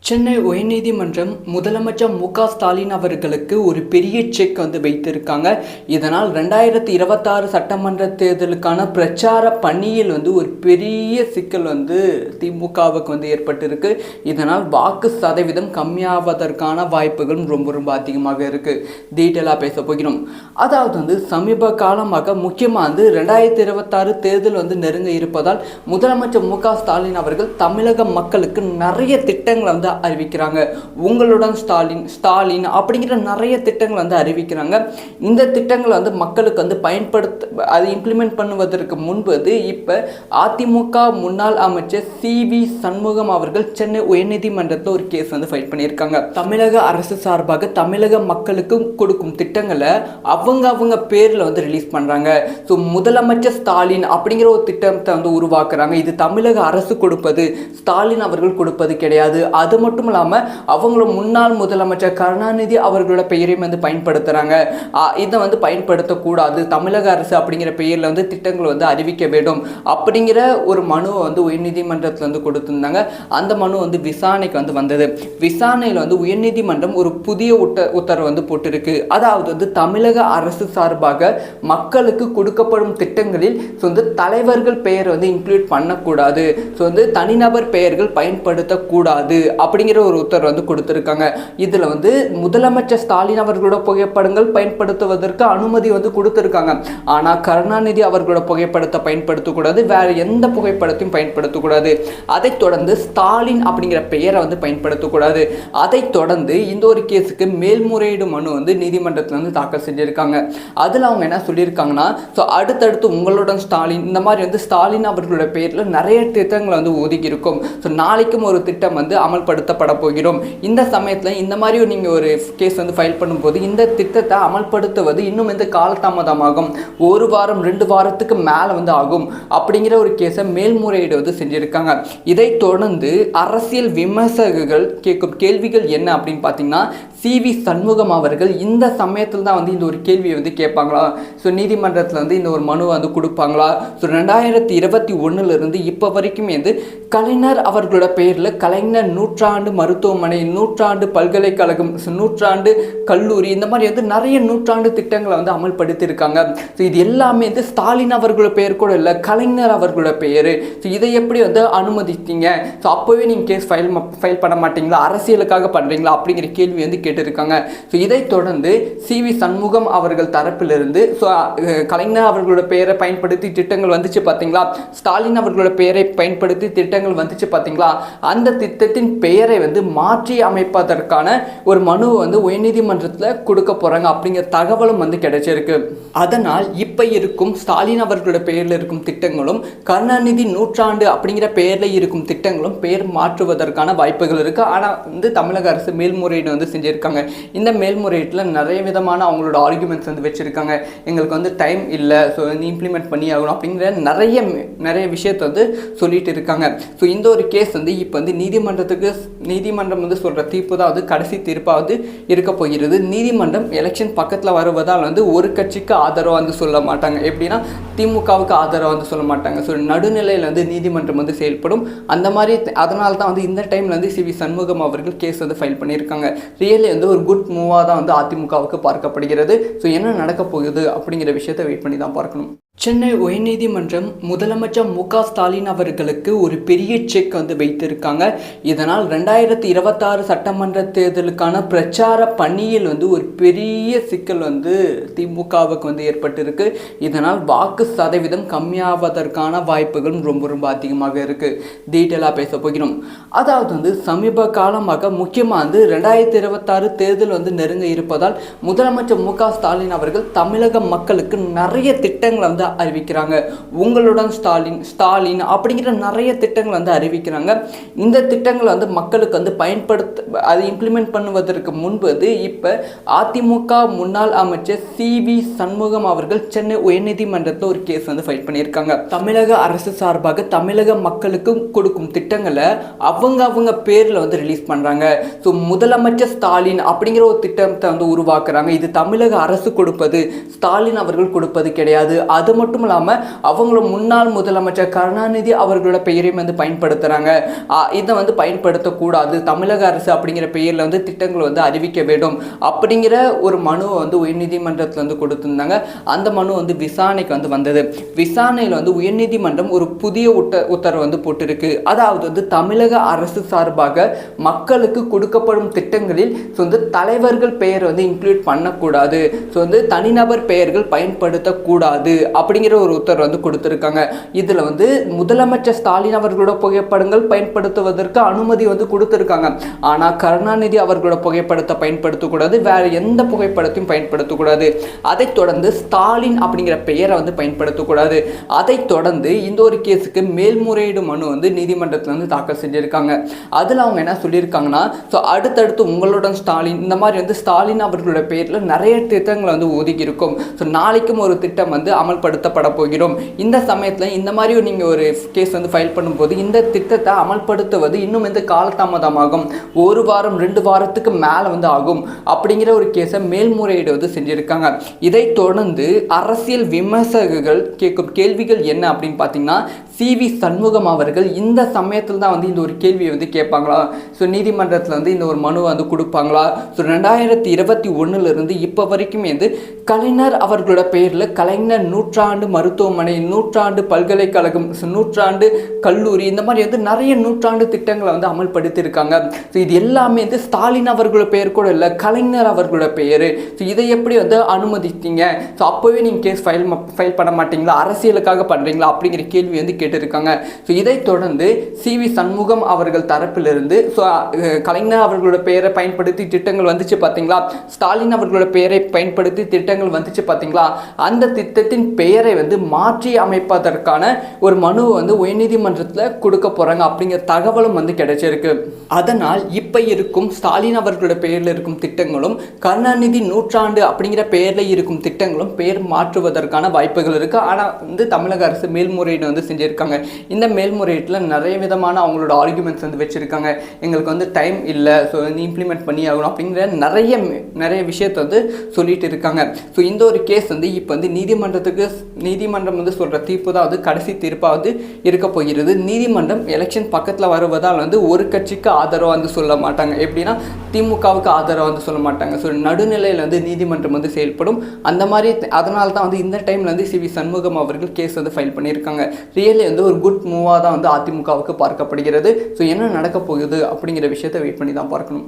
சென்னை உயர்நீதிமன்றம் முதலமைச்சர் மு.க.ஸ்டாலின் அவர்களுக்கு ஒரு பெரிய செக் வைத்திருக்காங்க. இதனால் 2026 சட்டமன்ற தேர்தலுக்கான பிரச்சார பணியில் ஒரு பெரிய சிக்கல் திமுகவுக்கு ஏற்பட்டிருக்கு. இதனால் வாக்கு சதவீதம் கம்மியாவதற்கான வாய்ப்புகளும் ரொம்ப அதிகமாக இருக்கு. டீட்டெயிலாக பேச போகிறோம். அதாவது சமீப காலமாக முக்கியமாக 2026 தேர்தல் நெருங்க இருப்பதால் முதலமைச்சர் மு.க.ஸ்டாலின் அவர்கள் தமிழக மக்களுக்கு நிறைய திட்டங்கள் அறிவிக்கிறாங்க. உங்களுடன் ஸ்டாலின் அப்படிங்கிற நிறைய திட்டங்கள் அறிவிக்கிறாங்க. இந்த திட்டங்கள் மக்களுக்கு பயன்படுத்த அதை இம்ப்ளிமெண்ட் பண்ணுவதற்கு முன்பு இப்ப அதிமுக முன்னாள் அமைச்சர் சி.வி. சண்முகம் அவர்கள் சென்னை உயர்நீதிமன்றத்தில் ஒரு கேஸ் ஃபைல் பண்ணியிருக்காங்க. தமிழக அரசு சார்பாக தமிழக மக்களுக்கு கொடுக்கும் திட்டங்களை அவங்க பேர்ல ரிலீஸ் பண்றாங்க. ஸோ முதலமைச்சர் ஸ்டாலின் அப்படிங்கிற ஒரு திட்டத்தை உருவாக்குறாங்க. இது தமிழக அரசு கொடுப்பது, ஸ்டாலின் அவர்கள் கொடுப்பது கிடையாது. அது மட்டும் இல்லாமல் அவங்களோட முன்னாள் முதலமைச்சர் கருணாநிதி அவர்களோட பெயரையும் பயன்படுத்துகிறாங்க. இதை பயன்படுத்தக்கூடாது, தமிழக அரசு அப்படிங்கிற பெயரில் திட்டங்கள் அறிவிக்க வேண்டும் அப்படிங்கிற ஒரு மனுவை உயர்நீதிமன்றத்தில் கொடுத்திருந்தாங்க. அந்த மனு விசாரணைக்கு வந்தது. விசாரணையில் உயர்நீதிமன்றம் ஒரு புதிய உத்தரவு போட்டிருக்கு. அதாவது தமிழக அரசு சார்பாக மக்களுக்கு கொடுக்கப்படும் திட்டங்களில் தலைவர்கள் பெயர் இன்க்ளூட் பண்ணக்கூடாது, தனிநபர் பெயர்கள் பயன்படுத்தக்கூடாது அப்படிங்கிற ஒரு உத்தரவு கொடுத்திருக்காங்க. இதுல முதலமைச்சர் ஸ்டாலின் அவர்களோட புகைப்படங்கள் பயன்படுத்துவதற்கு அனுமதி கொடுத்திருக்காங்க. ஆனா கருணாநிதி அவர்களோட புகைப்படத்தை பயன்படுத்தக்கூடாது, வேற எந்த புகைப்படத்தையும் பயன்படுத்தக்கூடாது. அதை தொடர்ந்து ஸ்டாலின் அப்படிங்கிற பெயரை பயன்படுத்தக்கூடாது. அதை தொடர்ந்து இந்த ஒரு கேஸுக்கு மேல்முறையீடு மனு நீதிமன்றத்தில் தாக்கல் செஞ்சிருக்காங்க. அதுல அவங்க என்ன சொல்லியிருக்காங்கன்னா, அடுத்தடுத்து உங்களுடன் ஸ்டாலின் இந்த மாதிரி ஸ்டாலின் அவர்களோட பெயர்ல நிறைய திட்டங்களை ஒதுக்கி இருக்கும். நாளைக்கும் ஒரு திட்டம் அமல்படுத்தப்பட போகிறோம். இந்த சமயத்தில் இந்த மாதிரி நீங்கள் ஒரு கேஸ் ஃபைல் பண்ணும்போது இந்த திட்டத்தை அமல்படுத்துவது இன்னும் காலதாமதமாகும், ஒரு வாரம் 2 வாரத்துக்கு மேலே ஆகும் அப்படிங்கிற ஒரு கேஸை மேல்முறையீடு செஞ்சுருக்காங்க. இதை தொடர்ந்து அரசியல் விமர்சகர்கள் கேட்கும் கேள்விகள் என்ன அப்படின்னு பார்த்தீங்கன்னா, சி.வி. சண்முகம் அவர்கள் இந்த சமயத்தில் தான் இந்த ஒரு கேள்வியை கேட்பாங்களா, நீதிமன்றத்தில் இந்த ஒரு மனு கொடுப்பாங்களா, 2021 இப்போ வரைக்குமே கலைஞர் அவர்களோட பெயரில் கலைஞர் நூற்றாண்டு மருத்துவமனை, நூற்றாண்டு பல்கலைக்கழகம், நூற்றாண்டு கல்லூரி, இந்த மாதிரி நிறைய நூற்றாண்டு திட்டங்களை அமல்படுத்தியிருக்காங்க. இது எல்லாமே ஸ்டாலின் அவர்களோட பெயர் கூட இல்லை, கலைஞர் அவர்களோட பெயர். இதை எப்படி அனுமதித்தீங்க, அப்போவே நீங்கள் கேஸ் ஃபைல் பண்ண மாட்டீங்களா, அரசியலுக்காக பண்ணுறீங்களா அப்படிங்கிற கேள்வி கேட்டிருக்காங்க. இதை தொடர்ந்து சி.வி. சண்முகம் அவர்கள் தரப்பிலிருந்து கலைஞர் அவர்களோட பெயரை பயன்படுத்தி திட்டங்கள் வந்துச்சு பார்த்தீங்களா, ஸ்டாலின் அவர்களோட பெயரை பயன்படுத்தி திட்டங்கள் வந்துச்சு பார்த்தீங்களா, அந்த திட்டத்தின் பெயரை மாற்றி அமைப்பதற்கான ஒரு மனு உயர்நீதிமன்றத்தில் கொடுக்க போறாங்க அப்படிங்கிற தகவலும் கிடைச்சிருக்கு. அதனால் இப்ப இருக்கும் ஸ்டாலின் அவர்களோட பெயரில் இருக்கும் திட்டங்களும் கருணாநிதி நூற்றாண்டு அப்படிங்கிற பெயரில் இருக்கும் திட்டங்களும் பெயர் மாற்றுவதற்கான வாய்ப்புகள் இருக்கு. ஆனால் தமிழக அரசு மேல்முறையீடு செஞ்சிருக்காங்க. இந்த மேல்முறையீட்டில் நிறைய விதமான அவங்களோட ஆர்குமெண்ட்ஸ் வச்சிருக்காங்க. எங்களுக்கு டைம் இல்லை, ஸோ இம்ப்ளிமெண்ட் பண்ணி ஆகணும் அப்படிங்கிற நிறைய விஷயத்தை சொல்லிட்டு இருக்காங்க. ஸோ இந்த ஒரு கேஸ் இப்போ நீதிமன்றம் சொல்ற தீர்ப்பு தான் கடைசி தீர்ப்பாக இருக்க போகிறது. நீதிமன்றம் எலெக்ஷன் பக்கத்தில் வருவதால் ஒரு கட்சிக்கு ஆதரவாக சொல்ல மாட்டாங்க, எப்படின்னா திமுகவுக்கு ஆதரவாக சொல்ல மாட்டாங்க. ஸோ நடுநிலையில் நீதிமன்றம் செயல்படும். அந்த மாதிரி அதனால தான் இந்த டைம்ல சி.வி. சண்முகம் அவர்கள் கேஸ் ஃபைல் பண்ணியிருக்காங்க. ரியலி ஒரு குட் மூவாக தான் அதிமுகவுக்கு பார்க்கப்படுகிறது. ஸோ என்ன நடக்க போகுது அப்படிங்கிற விஷயத்தை வெயிட் பண்ணி தான் பார்க்கணும். சென்னை உயர்நீதிமன்றம் முதலமைச்சர் மு.க.ஸ்டாலின் அவர்களுக்கு ஒரு பெரிய செக் வைத்திருக்காங்க. இதனால் 2026 சட்டமன்ற தேர்தலுக்கான பிரச்சார பணியில் ஒரு பெரிய சிக்கல் திமுகவுக்கு ஏற்பட்டிருக்கு. இதனால் வாக்கு சதவீதம் கம்மியாவதற்கான வாய்ப்புகளும் ரொம்ப அதிகமாக இருக்கு. டீட்டெயிலாக பேச போகிறோம். அதாவது சமீப காலமாக முக்கியமாக 2026 தேர்தல் நெருங்க இருப்பதால் முதலமைச்சர் மு.க.ஸ்டாலின் அவர்கள் தமிழக மக்களுக்கு நிறைய திட்டங்கள் அறிவிக்கிறாங்க. உங்களுடன் ஸ்டாலின் அப்படிங்கிற நிறைய திட்டங்கள் அறிவிக்கிறாங்க. இந்த திட்டங்கள் மக்களுக்கு பயன்படுத்த அதை இம்ப்ளிமெண்ட் பண்ணுவதற்கு முன்பு இப்ப அதிமுக முன்னாள் அமைச்சர் சி.வி. சண்முகம் அவர்கள் சென்னை உயர்நீதிமன்றத்தில் ஒரு கேஸ் ஃபைல் பண்ணியிருக்காங்க. தமிழக அரசு சார்பாக தமிழக மக்களுக்கு கொடுக்கும் திட்டங்களை அவங்க பேர்ல ரிலீஸ் பண்றாங்க. ஸோ முதலமைச்சர் ஸ்டாலின் அப்படிங்கிற ஒரு திட்டத்தை உருவாக்குறாங்க. இது தமிழக அரசு கொடுப்பது, ஸ்டாலின் அவர்கள் கொடுப்பது கிடையாது. அது அது மட்டும் இல்லாமல் அவங்கள முன்னாள் முதலமைச்சர் கருணாநிதி அவர்களோட பெயரையும் வந்து பயன்படுத்துகிறாங்க. இதை வந்து பயன்படுத்தக்கூடாது, தமிழக அரசு அப்படிங்கிற பெயரில் வந்து திட்டங்கள் வந்து அறிவிக்க வேண்டும் அப்படிங்கிற ஒரு மனுவை வந்து உயர்நீதிமன்றத்தில் வந்து கொடுத்துருந்தாங்க. அந்த மனு வந்து விசாரணைக்கு வந்து வந்தது. விசாரணையில் வந்து உயர்நீதிமன்றம் ஒரு புதிய உத்தரவு வந்து போட்டிருக்கு. அதாவது வந்து தமிழக அரசு சார்பாக மக்களுக்கு கொடுக்கப்படும் திட்டங்களில் வந்து தலைவர்கள் பெயர் வந்து இன்க்ளூட் பண்ணக்கூடாது, ஸோ வந்து தனிநபர் பெயர்கள் பயன்படுத்தக்கூடாது அப்படிங்கிற ஒரு உத்தரவு வந்து கொடுத்துருக்காங்க. இதில் வந்து முதலமைச்சர் ஸ்டாலின் அவர்களோட புகைப்படங்கள் பயன்படுத்துவதற்கு அனுமதி வந்து கொடுத்துருக்காங்க. ஆனால் கருணாநிதி அவர்களோட புகைப்படத்தை பயன்படுத்தக்கூடாது, வேற எந்த புகைப்படத்தையும் பயன்படுத்தக்கூடாது. அதைத் தொடர்ந்து ஸ்டாலின் அப்படிங்கிற பெயரை வந்து பயன்படுத்தக்கூடாது. அதைத் தொடர்ந்து இந்த ஒரு கேஸுக்கு மேல்முறையீடு மனு வந்து நீதிமன்றத்தில் வந்து தாக்கல் செஞ்சிருக்காங்க. அதில் அவங்க என்ன சொல்லியிருக்காங்கன்னா, ஸோ அடுத்தடுத்து உங்களுடன் ஸ்டாலின் இந்த மாதிரி வந்து ஸ்டாலின் அவர்களோட பெயரில் நிறைய திட்டங்களை வந்து ஒதுக்கி இருக்கும். ஸோ நாளைக்கும் ஒரு திட்டம் வந்து அமல்படுத்தப்பட போகிறோம். இந்த சமயத்தில் இந்த மாதிரி நீங்கள் ஒரு கேஸ் வந்து ஃபைல் பண்ணும்போது இந்த திட்டத்தை அமல்படுத்துவது இன்னும் இந்த காலதாமதமாகும், 1 வாரம் 2 வாரத்துக்கு மேலே வந்து ஆகும் அப்படிங்கிற ஒரு கேஸை மேல்முறையீடு வந்து செஞ்சுருக்காங்க. இதை தொடர்ந்து அரசியல் விமர்சகர்கள் கேட்கும் கேள்விகள் என்ன அப்படின்னு பார்த்தீங்கன்னா, சிவி சண்முகம் அவர்கள் இந்த சமயத்தில் தான் வந்து இந்த ஒரு கேள்வியை வந்து கேட்பாங்களா, ஸோ நீதிமன்றத்தில் வந்து இந்த ஒரு மனுவை வந்து கொடுப்பாங்களா, ஸோ 2021 இப்போ வரைக்கும் வந்து கலைஞர் அவர்களோட பெயரில் கலைஞர் நூற்றாண்டு மருத்துவமனை, நூற்றாண்டு பல்கலைக்கழகம், நூற்றாண்டு கல்லூரி, இந்த மாதிரி வந்து நிறைய நூற்றாண்டு திட்டங்களை வந்து அமல்படுத்தியிருக்காங்க. ஸோ இது எல்லாமே வந்து ஸ்டாலின் அவர்களோட பெயர் கூட இல்லை, கலைஞர் அவர்களோட பெயர். ஸோ இதை எப்படி வந்து அனுமதித்தீங்க, ஸோ அப்போவே நீங்கள் கேஸ் ஃபைல் பண்ண மாட்டீங்களா, அரசியலுக்காக பண்ணுறீங்களா அப்படிங்கிற கேள்வி வந்து கேட்டிருக்காங்க. ஸோ இதை தொடர்ந்து சிவி சண்முகம் அவர்கள் தரப்பிலிருந்து ஸோ கலைஞர் அவர்களோட பெயரை பயன்படுத்தி திட்டங்கள் வந்துச்சு பார்த்தீங்களா, ஸ்டாலின் அவர்களோட பெயரை பயன்படுத்தி திட்டங்கள் வந்துச்சு பார்த்தீங்களா, அந்த திட்டத்தின் பெயரை வந்து மாற்றி அமைப்பதற்கான ஒரு மனுவை வந்து உயர்நீதிமன்றத்தில் கொடுக்க போகிறாங்க அப்படிங்கிற தகவலும் வந்து கிடைச்சிருக்கு. அதனால் இப்போ இருக்கும் ஸ்டாலின் அவர்களோட பெயரில் இருக்கும் திட்டங்களும் கருணாநிதி நூற்றாண்டு அப்படிங்கிற பெயரில் இருக்கும் திட்டங்களும் பெயர் மாற்றுவதற்கான வாய்ப்புகள் இருக்குது. ஆனால் வந்து தமிழக அரசு மேல்முறையீடு வந்து செஞ்சுருக்காங்க. இந்த மேல்முறையீட்டில் நிறைய விதமான அவங்களோட ஆர்குமெண்ட்ஸ் வந்து வச்சுருக்காங்க. எங்களுக்கு வந்து டைம் இல்லை, ஸோ வந்து இம்ப்ளிமெண்ட் பண்ணி ஆகணும் அப்படிங்கிற நிறைய விஷயத்தை வந்து சொல்லிட்டு இருக்காங்க. ஸோ இந்த ஒரு கேஸ் வந்து இப்போ வந்து நீதிமன்றம் வந்து சொல்கிற தீர்ப்பு தான் வந்து கடைசி தீர்ப்பாக வந்து இருக்க போகிறது. நீதிமன்றம் எலெக்ஷன் பக்கத்தில் வருவதால் வந்து ஒரு கட்சிக்கு ஆதரவாக வந்து சொல்ல மாட்டாங்க, எப்படின்னா திமுகவுக்கு ஆதரவாக வந்து சொல்ல மாட்டாங்க. ஸோ நடுநிலையில் வந்து நீதிமன்றம் வந்து செயல்படும். அந்த மாதிரி அதனால தான் வந்து இந்த டைமில் வந்து சிவி சண்முகம் அவர்கள் கேஸ் வந்து ஃபைல் பண்ணியிருக்காங்க. ரியலி வந்து ஒரு குட் மூவாக தான் வந்து அதிமுகவுக்கு பார்க்கப்படுகிறது. ஸோ என்ன நடக்க போகுது அப்படிங்கிற விஷயத்தை வெயிட் பண்ணி தான் பார்க்கணும்.